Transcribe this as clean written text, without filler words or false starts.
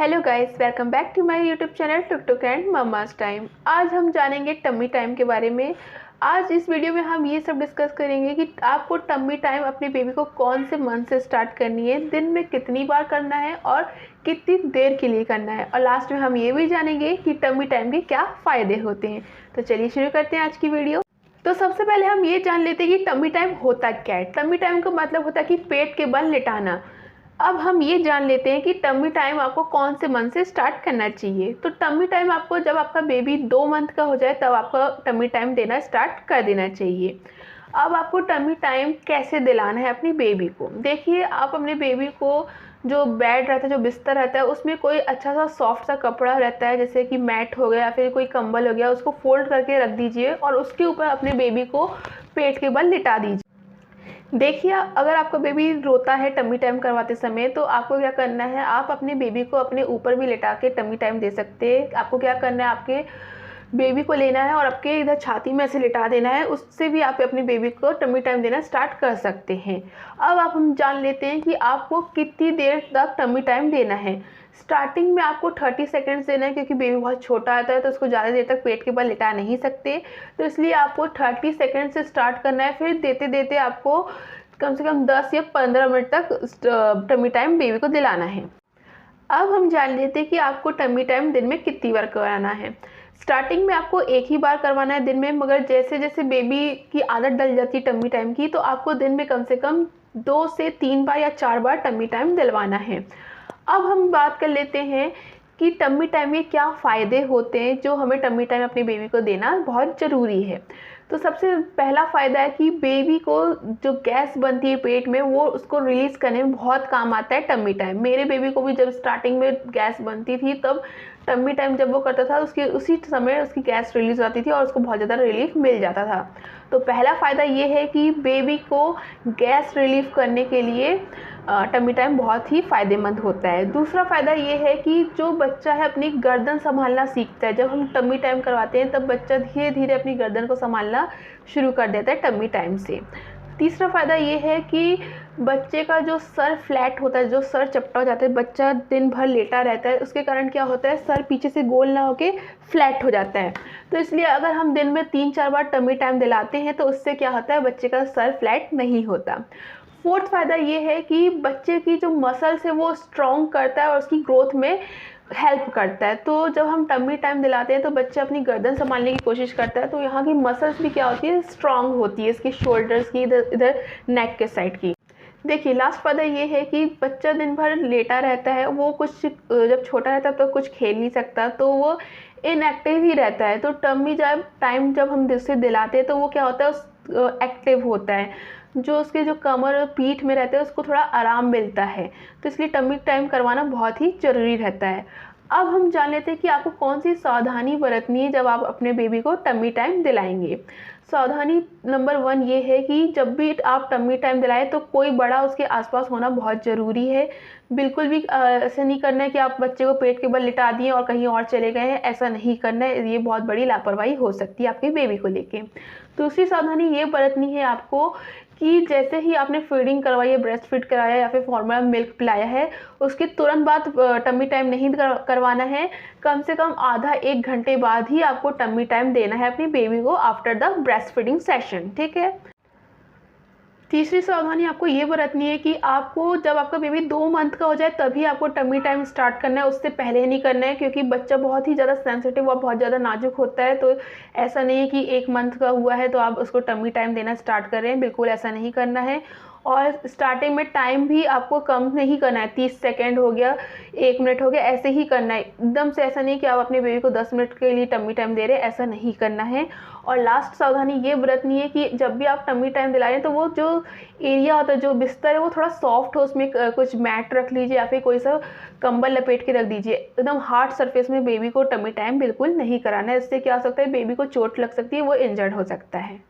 Hello guys, welcome back to my YouTube channel tuk tuk and mumma's time. आज हम जानेंगे tummy time के बारे में। आज इस वीडियो में हम ये सब डिस्कस करेंगे कि आपको टम्मी टाइम अपने बेबी को कौन से मंथ से स्टार्ट करनी है, दिन में कितनी बार करना है और कितनी देर के लिए करना है, और लास्ट में हम ये भी जानेंगे कि टम्मी टाइम के क्या फ़ायदे होते हैं। तो चलिए शुरू करते हैं आज की वीडियो। तो सबसे पहले हम ये जान लेते हैं कि टम्मी टाइम होता क्या है। टम्मी टाइम का मतलब होता है कि पेट के बल लिटाना। अब हम ये जान लेते हैं कि टम्मी टाइम आपको कौन से मंथ से स्टार्ट करना चाहिए। तो टम्मी टाइम आपको जब आपका बेबी 2 मंथ का हो जाए तब आपको टम्मी टाइम देना स्टार्ट कर देना चाहिए। अब आपको टम्मी टाइम कैसे दिलाना है अपनी बेबी को। देखिए, आप अपने बेबी को जो बेड रहता है, जो बिस्तर रहता है, उसमें कोई अच्छा सा सॉफ्ट सा कपड़ा रहता है, जैसे कि मैट हो गया या फिर कोई कंबल हो गया, उसको फोल्ड करके रख दीजिए और उसके ऊपर अपने बेबी को पेट के बल लिटा दीजिए। देखिए, अगर आपका बेबी रोता है टम्मी टाइम करवाते समय, तो आपको क्या करना है, आप अपने बेबी को अपने ऊपर भी लिटा के टम्मी टाइम दे सकते हैं। आपको क्या करना है, आपके बेबी को लेना है और आपके इधर छाती में ऐसे लिटा देना है, उससे भी आप अपने बेबी को टम्मी टाइम देना स्टार्ट कर सकते हैं। अब हम जान लेते हैं कि आपको कितनी देर तक टम्मी टाइम देना है। स्टार्टिंग में आपको 30 सेकेंड्स देना है, क्योंकि बेबी बहुत छोटा आता है तो उसको ज़्यादा देर तक पेट के बल लिटा नहीं सकते, तो इसलिए आपको 30 सेकेंड से स्टार्ट करना है। फिर देते देते आपको कम से कम 10 या 15 मिनट तक टम्मी टाइम बेबी को दिलाना है। अब हम जान लेते हैं कि आपको टम्मी टाइम दिन में कितनी बार कराना है। स्टार्टिंग में आपको एक ही बार करवाना है दिन में, मगर जैसे जैसे बेबी की आदत डल जाती है टम्मी टाइम की, तो आपको दिन में कम से कम 2 से 3 बार या 4 बार टम्मी टाइम दिलवाना है। अब हम बात कर लेते हैं कि टम्मी टाइम में क्या फ़ायदे होते हैं, जो हमें टम्मी टाइम अपने बेबी को देना बहुत ज़रूरी है। तो सबसे पहला फ़ायदा है कि बेबी को जो गैस बनती है पेट में, वो उसको रिलीज़ करने में बहुत काम आता है टम्मी टाइम। मेरे बेबी को भी जब स्टार्टिंग में गैस बनती थी, तब टम्मी टाइम जब वो करता था, उसकी उसी समय उसकी गैस रिलीज़ आती थी और उसको बहुत ज़्यादा रिलीफ मिल जाता था। तो पहला फ़ायदा ये है कि बेबी को गैस रिलीफ करने के लिए टम्मी टाइम बहुत ही फ़ायदेमंद होता है। दूसरा फ़ायदा ये है कि जो बच्चा है अपनी गर्दन संभालना सीखता है। जब हम टम्मी टाइम करवाते हैं तब बच्चा धीरे धीरे अपनी गर्दन को संभालना शुरू कर देता है टम्मी टाइम से। तीसरा फ़ायदा ये है कि बच्चे का जो सर फ्लैट होता है, जो सर चपटा हो जाता है, बच्चा दिन भर लेटा रहता है, उसके कारण क्या होता है, सर पीछे से गोल ना होके फ्लैट हो जाता है। तो इसलिए अगर हम दिन में 3-4 बार टम्मी टाइम दिलाते हैं तो उससे क्या होता है, बच्चे का सर फ्लैट नहीं होता। फोर्थ फ़ायदा ये है कि बच्चे की जो मसल्स है वो स्ट्रॉन्ग करता है और उसकी ग्रोथ में हेल्प करता है। तो जब हम टम्मी टाइम दिलाते हैं तो बच्चा अपनी गर्दन संभालने की कोशिश करता है, तो यहाँ की मसल्स भी क्या होती है, स्ट्रॉन्ग होती है, इसकी शोल्डर्स की, इधर इधर नेक के साइड की। देखिए, लास्ट फ़ायदा ये है कि बच्चा दिन भर लेटा रहता है, वो कुछ जब छोटा रहता है तो कुछ खेल नहीं सकता, तो वो इनएक्टिव ही रहता है। तो टम्मी जब हम उसे दिलाते हैं तो वो क्या होता है, एक्टिव होता है, जो उसके जो कमर और पीठ में रहते हैं उसको थोड़ा आराम मिलता है। तो इसलिए टम्मी टाइम करवाना बहुत ही ज़रूरी रहता है। अब हम जान लेते हैं कि आपको कौन सी सावधानी बरतनी है जब आप अपने बेबी को टम्मी टाइम दिलाएंगे। सावधानी नंबर 1 ये है कि जब भी आप टम्मी टाइम दिलाएं तो कोई बड़ा उसके आसपास होना बहुत ज़रूरी है। बिल्कुल भी ऐसा नहीं करना है कि आप बच्चे को पेट के बल लिटा दिए और कहीं और चले गए हैं, ऐसा नहीं करना है। ये बहुत बड़ी लापरवाही हो सकती है आपके बेबी को लेके। दूसरी सावधानी ये बरतनी है आपको कि जैसे ही आपने फीडिंग करवाई है, ब्रेस्ट फीड कराया या फिर फॉर्मूला मिल्क पिलाया है, उसके तुरंत बाद टम्मी टाइम नहीं करवाना है। कम से कम आधा 1 घंटे बाद ही आपको टम्मी टाइम देना है अपनी बेबी को after the breast feeding session, ठीक है। तीसरी सावधानी आपको ये बरतनी है कि आपको जब आपका बेबी 2 मंथ का हो जाए तभी आपको टम्मी टाइम स्टार्ट करना है, उससे पहले नहीं करना है, क्योंकि बच्चा बहुत ही ज़्यादा सेंसिटिव और बहुत ज़्यादा नाजुक होता है। तो ऐसा नहीं है कि 1 मंथ का हुआ है तो आप उसको टम्मी टाइम देना स्टार्ट कर रहे हैं, बिल्कुल ऐसा नहीं करना है। और स्टार्टिंग में टाइम भी आपको कम नहीं करना है, 30 सेकेंड हो गया, 1 मिनट हो गया, ऐसे ही करना है। एकदम से ऐसा नहीं कि आप अपने बेबी को 10 मिनट के लिए टम्मी टाइम दे रहे हैं, ऐसा नहीं करना है। और लास्ट सावधानी ये बरतनी है कि जब भी आप टम्मी टाइम दिला रहे हैं तो वो जो एरिया होता है, जो बिस्तर है, वो थोड़ा सॉफ्ट हो, उसमें कुछ मैट रख लीजिए या फिर कोई सा कंबल लपेट के रख दीजिए। एकदम हार्ड सरफेस में बेबी को टम्मी टाइम बिल्कुल नहीं कराना है, इससे क्या हो सकता है, बेबी को चोट लग सकती है, वो इंजर्ड हो सकता है।